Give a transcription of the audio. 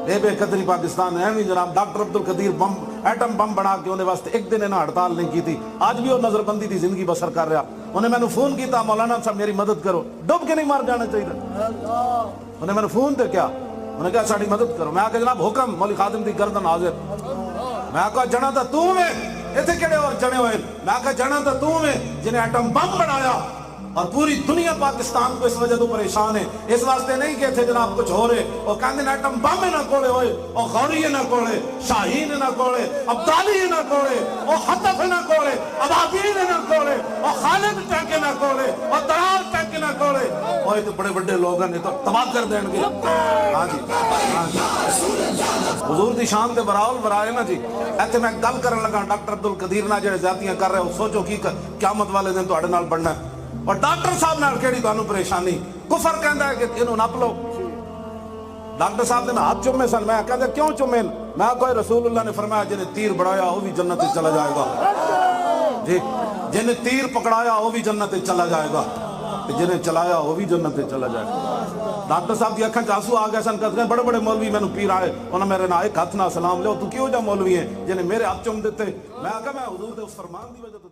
بے قدری پاکستان ہے جناب ڈاکٹر عبد القدیر بم ایٹم بم بنا کے انہیں واسطے ایک دن انہیں ہڑتال نہیں کی تھی. آج بھی وہ نظر بندی تھی زندگی بسر کر رہا. انہیں میں نے فون کیتا مولانا صاحب میری مدد کرو, ڈب کے نہیں مار جانا چاہیے. انہیں میں نے فون تے کیا انہیں کہا ساڑی مدد کرو. میں آکے جناب حکم مولی خادم دی گردن حاضر. میں آکا جنا تھا تو میں ایتھے کڑے اور جنے ہوئے. میں آکا جنا تھا تو میں جنہیں ایٹم بم بنایا اور پوری دنیا پاکستان کو اس وجہ تو پریشان ہے. اس واسطے نہیں کہ تھے جناب کچھ ہو رہے اور کہندے نے ایٹم بم نہ کولے ہوئے اور غوری نہ کولے شاہین نہ کولے عبدالی نہ کولے اور خطف نہ کولے ابابیل نہ کولے اور خالد ٹینک نہ کولے اور درار ٹینک نہ کولے. اور تو بڑے بڑے لوگ ہیں تو تباہ کر دیں گے. ہاں جی حضور دی شان تے براول برائے نا جی. ایتھے میں گل کرن لگا ڈاکٹر عبد القدیر نہ جڑے زیادتیاں کر رہے ہو سوچو کی قیامت والے دن تواڈے نال بننا ہے. اور ڈاکٹر صاحب نال کیڑی تانوں پریشانی. کفر کہندا ہے کہ انہوں نپ لو. ڈاکٹر صاحب نے ہاتھ چومے سن. میں کہندا کیوں چومے؟ میں کوئی رسول اللہ نے فرمایا جنہیں تیر بڑھایا وہ بھی جنت میں چلا جائے گا جی. جنہیں تیر پکڑایا وہ بھی جنت میں چلا جائے گا, جنہیں چلایا وہ بھی جنت میں چلا جائے گا. ڈاکٹر صاحب دی اکھاں چ آنسو آ گئے سن. کہتے ہیں بڑے بڑے مولوی مینوں پیر آئے انہاں میرے نال ایک ہاتھ نال سلام لو. تو کیوں جا مولوی ہے جنہیں میرے ہاتھ چوم دیتے؟ میں کہا میں حضور دے اس فرمان دی وجہ تو